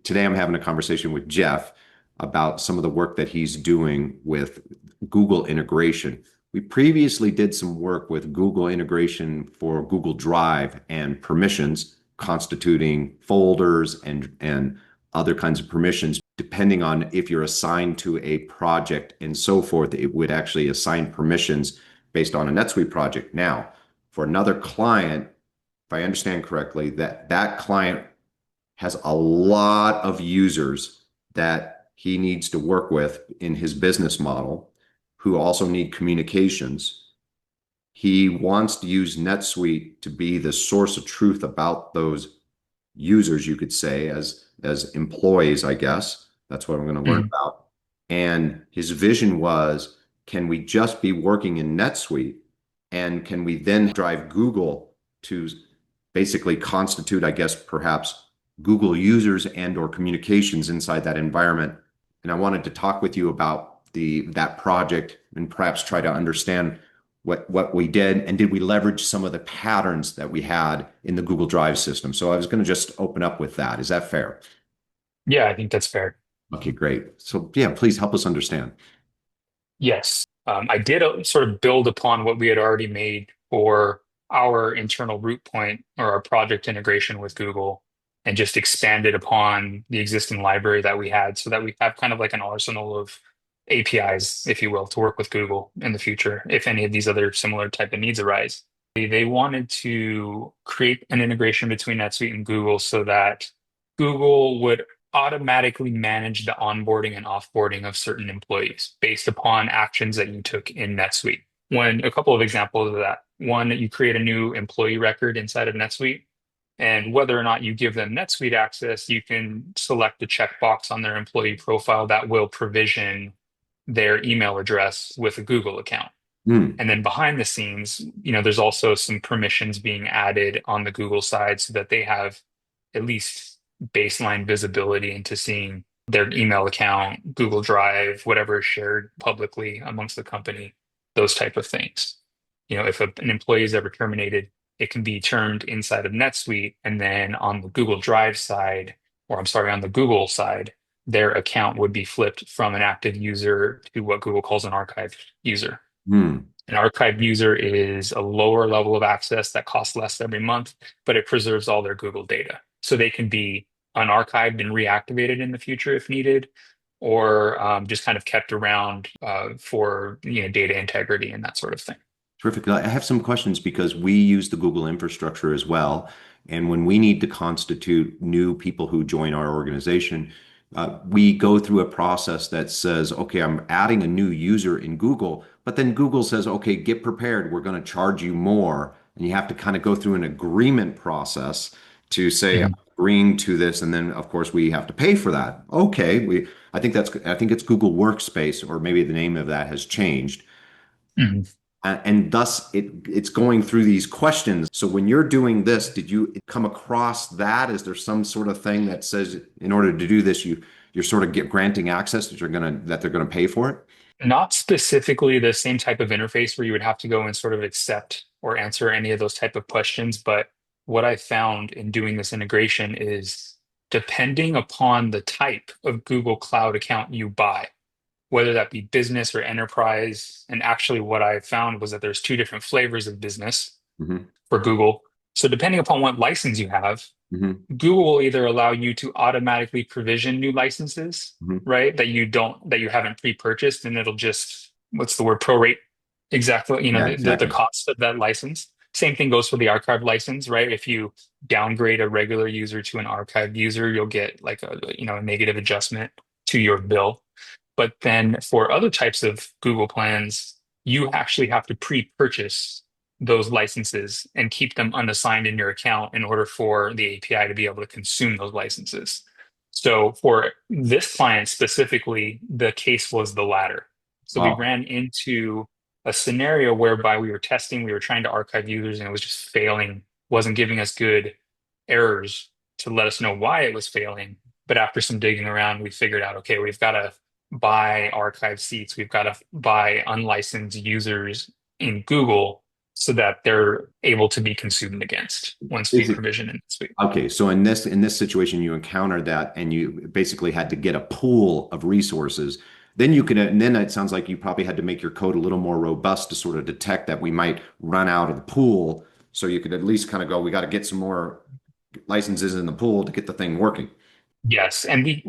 today I'm having a conversation with Jeff about some of the work that he's doing with Google integration. We previously did some work with Google integration for Google Drive and permissions, constituting folders and other kinds of permissions. Depending on if you're assigned to a project and so forth, it would actually assign permissions based on a NetSuite project. Now, for another client, if I understand correctly, that client has a lot of users that he needs to work with in his business model who also need communications. He wants to use NetSuite to be the source of truth about those users, you could say, as employees, I guess. That's what I'm going to learn Mhm. about. And his vision was, can we just be working in NetSuite? And can we then drive Google to basically constitute, I guess, perhaps Google users and or communications inside that environment? And I wanted to talk with you about that project and perhaps try to understand what we did and did we leverage some of the patterns that we had in the Google Drive system. So I was going to just open up with that. Is that fair? Yeah, I think that's fair. Okay, great. So yeah, please help us understand. Yes. I did sort of build upon what we had already made for our internal root point or our project integration with Google and just expanded upon the existing library that we had so that we have kind of like an arsenal of APIs, if you will, to work with Google in the future if any of these other similar type of needs arise. They wanted to create an integration between NetSuite and Google so that Google would automatically manage the onboarding and offboarding of certain employees based upon actions that you took in NetSuite. A couple of examples of that. One, you create a new employee record inside of NetSuite, and whether or not you give them NetSuite access, you can select the checkbox on their employee profile that will provision their email address with a Google account. Hmm. And then behind the scenes, there's also some permissions being added on the Google side so that they have at least baseline visibility into seeing their email account, Google Drive, whatever is shared publicly amongst the company, those type of things. If an employee is ever terminated, it can be termed inside of NetSuite, and then on the Google Drive side, or I'm sorry, on the Google side, their account would be flipped from an active user to what Google calls an archived user. Hmm. An archived user is a lower level of access that costs less every month, but it preserves all their Google data. So they can be unarchived and reactivated in the future if needed, or just kind of kept around for data integrity and that sort of thing. Terrific. I have some questions because we use the Google infrastructure as well. And when we need to constitute new people who join our organization, we go through a process that says, okay, I'm adding a new user in Google, but then Google says, okay, get prepared. We're going to charge you more. And you have to kind of go through an agreement process to say, I'm Mhm. agreeing to this. And then, of course, we have to pay for that. Okay. I think it's Google Workspace, or maybe the name of that has changed, Mhm. and thus it's going through these questions. So when you're doing this, did you come across that? Is there some sort of thing that says in order to do this, you're sort of granting access that they're gonna pay for it? Not specifically the same type of interface where you would have to go and sort of accept or answer any of those type of questions, but what I found in doing this integration is depending upon the type of Google Cloud account you buy, whether that be business or enterprise. And actually, what I found was that there's two different flavors of business Hmm. for Google. So, depending upon what license you have, Hmm. Google will either allow you to automatically provision new licenses, Hmm. right? That you haven't pre-purchased, and it'll just, what's the word, prorate exactly, Yeah, the exactly. cost of that license. Same thing goes for the archive license, right? If you downgrade a regular user to an archived user, you'll get like a negative adjustment to your bill. But then for other types of Google plans, you actually have to pre-purchase those licenses and keep them unassigned in your account in order for the API to be able to consume those licenses. So for this client specifically, the case was the latter. So we Wow. ran into a scenario whereby we were testing, we were trying to archive users and it was just failing, wasn't giving us good errors to let us know why it was failing. But after some digging around, we figured out, okay, we've got to buy archive seats, we've got to buy unlicensed users in Google so that they're able to be consumed against once we Is it provision in NetSuite. okay? So in this situation, you encountered that, and you basically had to get a pool of resources. Then you could, and then it sounds like you probably had to make your code a little more robust to sort of detect that we might run out of the pool. So you could at least kind of go, we got to get some more licenses in the pool to get the thing working. Yes, and we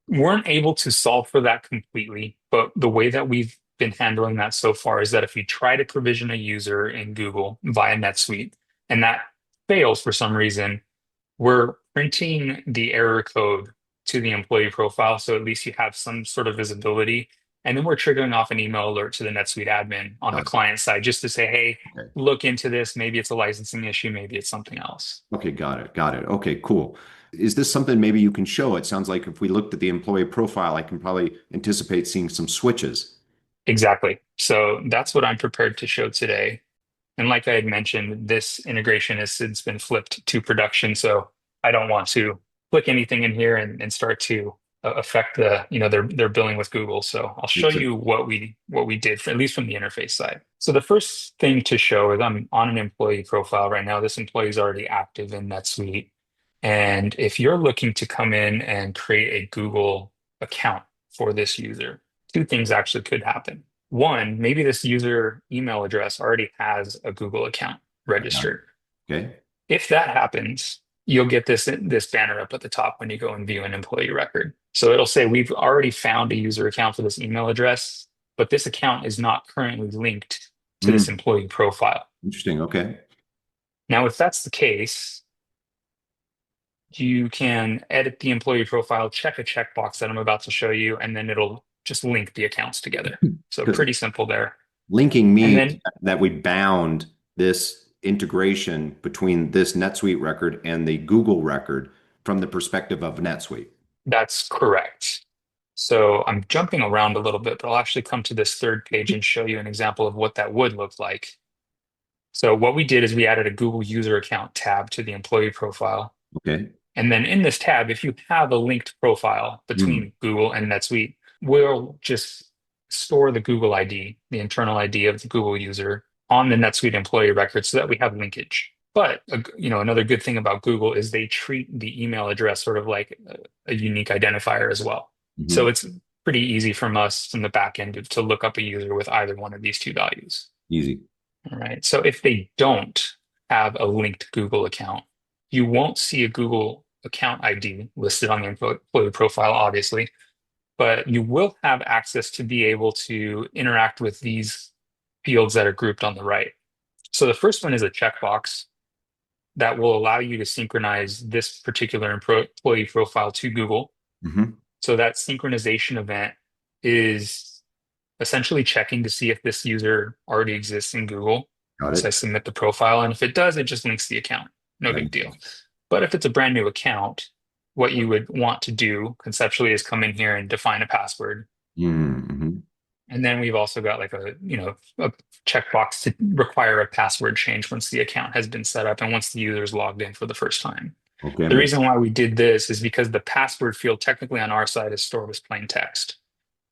weren't able to solve for that completely, but the way that we've been handling that so far is that if we try to provision a user in Google via NetSuite and that fails for some reason, we're printing the error code to the employee profile, so at least you have some sort of visibility. And then we're triggering off an email alert to the NetSuite admin on the Got it. client side just to say, hey, Okay. look into this. Maybe it's a licensing issue, maybe it's something else. Okay, got it. Got it. Okay, cool. Is this something maybe you can show? It sounds like if we looked at the employee profile, I can probably anticipate seeing some switches. Exactly. So that's what I'm prepared to show today. And like I had mentioned, this integration has since been flipped to production. So I don't want to click anything in here and start to affect the, their billing with Google. So I'll show Makes sense. you what we did, at least from the interface side. So the first thing to show is I'm on an employee profile right now. This employee is already active in NetSuite. And if you're looking to come in and create a Google account for this user, two things actually could happen. One, maybe this user email address already has a Google account I got it. registered. Okay. If that happens, you'll get this banner up at the top when you go and view an employee record. So it'll say we've already found a user account for this email address, but this account is not currently linked to Hmm. this employee profile. Interesting. Okay. Now, if that's the case, you can edit the employee profile, check a checkbox that I'm about to show you, and then it'll just link the accounts together. So Because pretty simple there. linking And means then that we bound this integration between this NetSuite record and the Google record from the perspective of NetSuite. that's correct. So I'm jumping around a little bit, but I'll actually come to this third page and show you an example of what that would look like. So what we did is we added a Google user account tab to the employee profile. Okay. And then in this tab, if you have a linked profile Hmm. between Google and NetSuite, we'll just store the Google ID, the internal ID of the Google user on the NetSuite employee record so that we have linkage. But another good thing about Google is they treat the email address sort of like a unique identifier as well. So Hmm. it's pretty easy from us from the back end to look up a user with either one of these two values. Easy. All right. So if they don't have a linked Google account, you won't see a Google account ID listed on the employee profile, obviously, but you will have access to be able to interact with these fields that are grouped on the right. So the first one is a checkbox that will allow you to synchronize this particular employee profile to Google. Hmm. So that synchronization event is essentially checking to see if this user already exists in Google. Got So I it. submit the profile, and if it does, it just links the account. No That big makes deal. sense. But if it's a brand new account, what you would want to do conceptually is come in here and define a password. Hmm. And then we've also got like a checkbox to require a password change once the account has been set up and once the user is logged in for the first time. Okay. The reason why we did this is because the password field technically on our side is stored as plain text.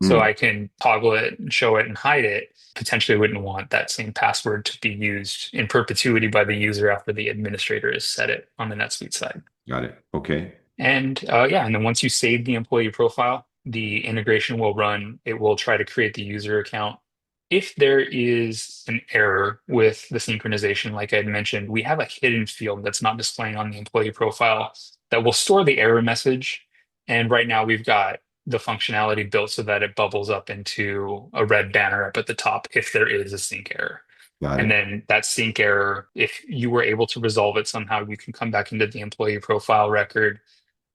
So Hmm. I can toggle it and show it and hide it. Potentially wouldn't want that same password to be used in perpetuity by the user after the administrator has set it on the NetSuite side. Got it. Okay. And yeah, and then once you save the employee profile, the integration will run. It will try to create the user account. If there is an error with the synchronization, like I had mentioned, we have a hidden field that's not displaying on the employee profile that will store the error message. And right now we've got the functionality built so that it bubbles up into a red banner up at the top if there is a sync error. Got And it. then that sync error, if you were able to resolve it somehow, you can come back into the employee profile record,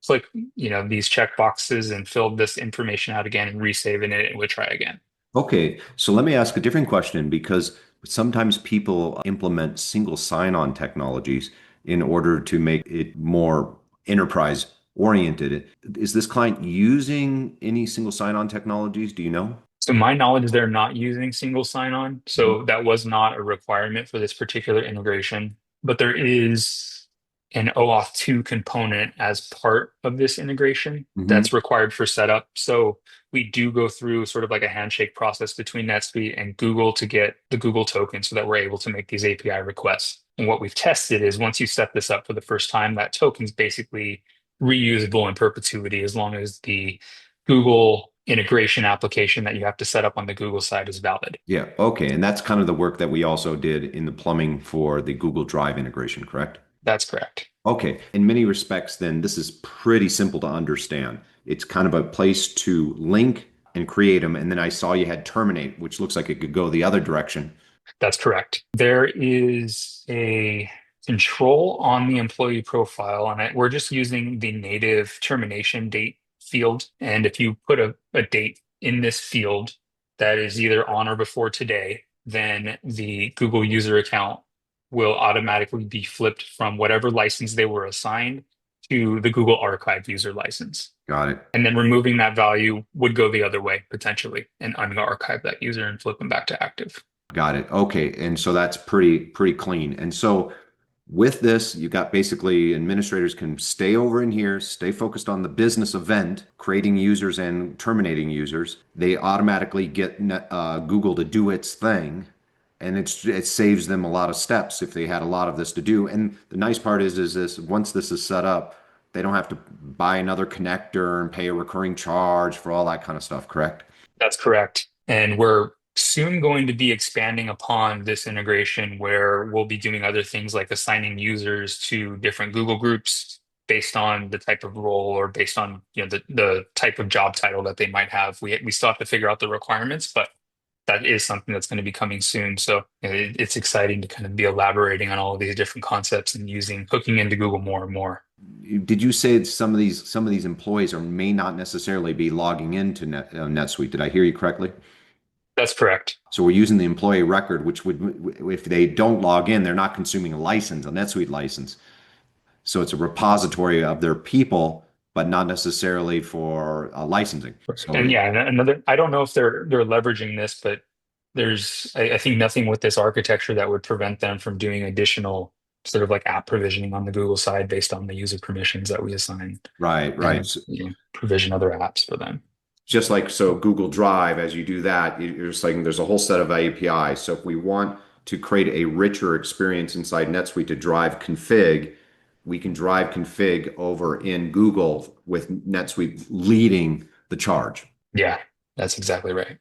click, these check boxes and fill this information out again and resave it, and it would try again. Okay, so let me ask a different question because sometimes people implement single sign-on technologies in order to make it more enterprise oriented. Is this client using any single sign-on technologies? Do you know? So my knowledge, they're not using single sign-on. Mhm. So that was not a requirement for this particular integration. But there is an OAuth 2 component as part of this integration Hmm. that's required for setup. So we do go through sort of like a handshake process between NetSuite and Google to get the Google token so that we're able to make these API requests. And what we've tested is once you set this up for the first time, that token's basically reusable in perpetuity as long as the Google integration application that you have to set up on the Google side is valid. Yeah. Okay. And that's kind of the work that we also did in the plumbing for the Google Drive integration, correct? That's correct. Okay. In many respects, then this is pretty simple to understand. It's kind of a place to link and create them. And then I saw you had terminate, which looks like it could go the other direction. That's correct. There is a control on the employee profile, and we're just using the native termination date field. And if you put a date in this field that is either on or before today, then the Google user account will automatically be flipped from whatever license they were assigned to the Google Archive user license. Got it. And then removing that value would go the other way potentially and unarchive that user and flip them back to active. Got it. Okay. And so that's pretty clean. And so with this, you got basically administrators can stay over in here, stay focused on the business event, creating users and terminating users. They automatically get Google to do its thing, and it saves them a lot of steps if they had a lot of this to do. And the nice part is this once this is set up, they don't have to buy another connector and pay a recurring charge for all that kind of stuff, correct? That's correct. And we're soon going to be expanding upon this integration where we'll be doing other things like assigning users to different Google groups based on the type of role or based on the type of job title that they might have. We still have to figure out the requirements, but that is something that's going to be coming soon. So it's exciting to kind of be elaborating on all of these different concepts and using hooking into Google more and more. Did you say that some of these employees are may not necessarily be logging into NetSuite? Did I hear you correctly? That's correct. So we're using the employee record, which would, if they don't log in, they're not consuming a license, a NetSuite license. So it's a repository of their people, but not necessarily for licensing. So And yeah, and another, I don't know if they're leveraging this, but I think nothing with this architecture that would prevent them from doing additional sort of like app provisioning on the Google side based on the user permissions that we assign right, right. and So provision other apps for them. just like so Google Drive, as you do that, you're saying there's a whole set of APIs. So if we want to create a richer experience inside NetSuite to drive config, we can drive config over in Google with NetSuite leading the charge. Yeah, that's exactly right.